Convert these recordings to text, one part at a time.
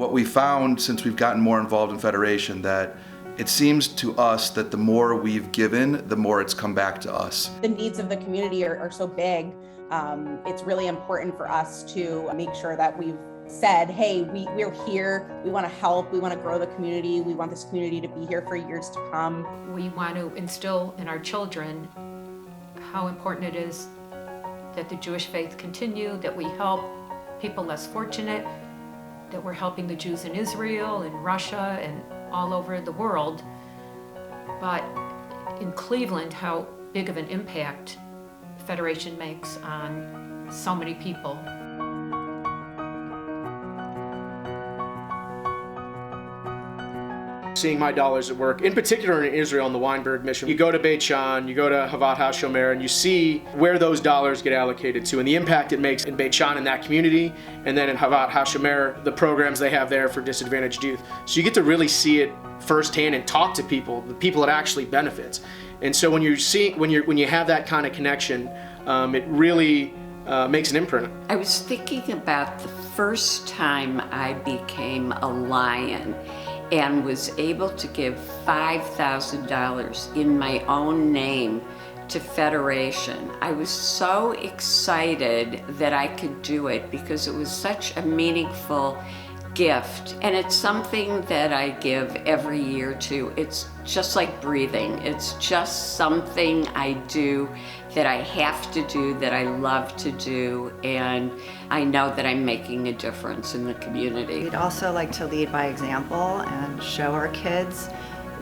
What we found since we've gotten more involved in Federation, that it seems to us that the more we've given, the more it's come back to us. The needs of the community are so big. It's really important for us to make sure that we've said, hey, we're here, we want to help, we want to grow the community, we want this community to be here for years to come. We want to instill in our children how important it is that the Jewish faith continue, that we help people less fortunate, that we're helping the Jews in Israel, in Russia, and all over the world. But in Cleveland, how big of an impact Federation makes on so many people. Seeing my dollars at work, in particular in Israel on the Weinberg mission. You go to Beit Shan, you go to Havat HaShomer, and you see where those dollars get allocated to and the impact it makes in Beit Shan in that community, and then in Havat HaShomer, the programs they have there for disadvantaged youth. So you get to really see it firsthand and talk to people, the people it actually benefits. And so when you have that kind of connection, it really makes an imprint. I was thinking about the first time I became a Lion and was able to give $5,000 in my own name to Federation. I was so excited that I could do it because it was such a meaningful gift. And it's something that I give every year too. It's just like breathing. It's just something I do that I have to do, that I love to do, and I know that I'm making a difference in the community. We'd also like to lead by example and show our kids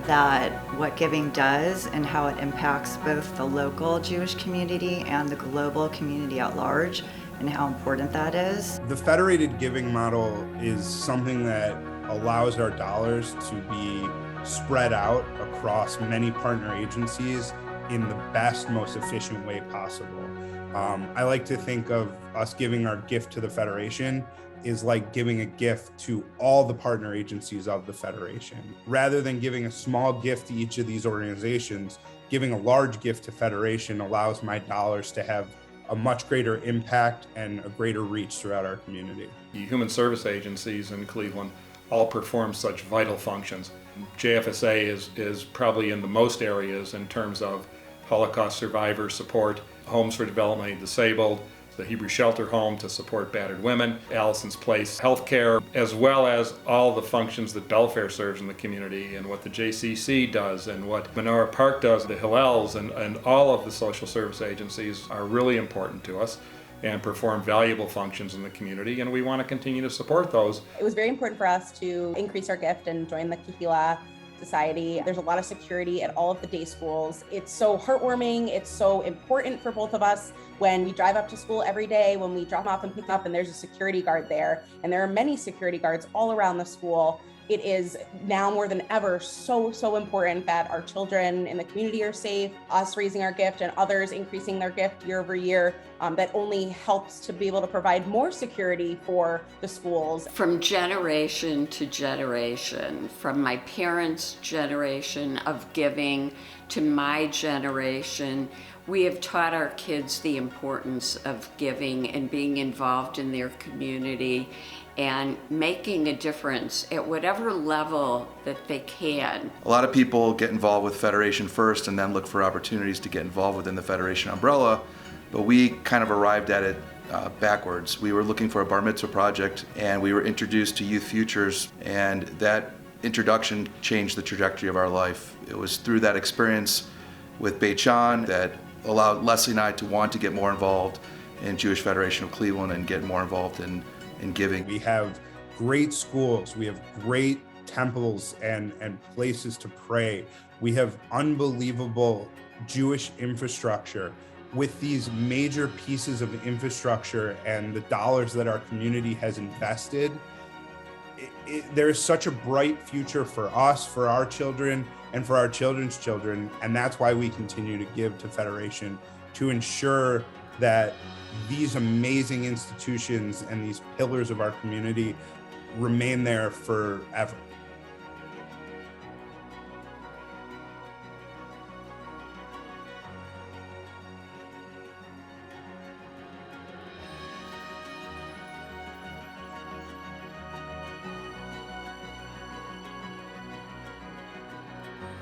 that what giving does and how it impacts both the local Jewish community and the global community at large, and how important that is. The federated giving model is something that allows our dollars to be spread out across many partner agencies in the best, most efficient way possible. I like to think of us giving our gift to the Federation is like giving a gift to all the partner agencies of the Federation. Rather than giving a small gift to each of these organizations, giving a large gift to Federation allows my dollars to have a much greater impact and a greater reach throughout our community. The human service agencies in Cleveland all perform such vital functions. JFSA is probably in the most areas in terms of Holocaust survivor support, homes for developmentally disabled, the Hebrew Shelter Home to support battered women, Allison's Place healthcare, as well as all the functions that Belfair serves in the community and what the JCC does and what Menorah Park does, the Hillels, and all of the social service agencies are really important to us and perform valuable functions in the community, and we want to continue to support those. It was very important for us to increase our gift and join the Kehillah Society. There's a lot of security at all of the day schools. It's so heartwarming. It's so important for both of us when we drive up to school every day, when we drop off and pick up, and there's a security guard there. And there are many security guards all around the school. It is now more than ever so important that our children in the community are safe, us raising our gift and others increasing their gift year over year. That only helps to be able to provide more security for the schools. From generation to generation, from my parents' generation of giving to my generation, we have taught our kids the importance of giving and being involved in their community and making a difference at whatever level that they can. A lot of people get involved with Federation first and then look for opportunities to get involved within the Federation umbrella, but we kind of arrived at it backwards. We were looking for a bar mitzvah project and we were introduced to Youth Futures, and that introduction changed the trajectory of our life. It was through that experience with Beit Shan that allowed Leslie and I to want to get more involved in Jewish Federation of Cleveland and get more involved in giving. We have great schools, we have great temples and places to pray. We have unbelievable Jewish infrastructure. With these major pieces of infrastructure and the dollars that our community has invested, there's such a bright future for us, for our children, and for our children's children. And that's why we continue to give to Federation, to ensure that these amazing institutions and these pillars of our community remain there forever.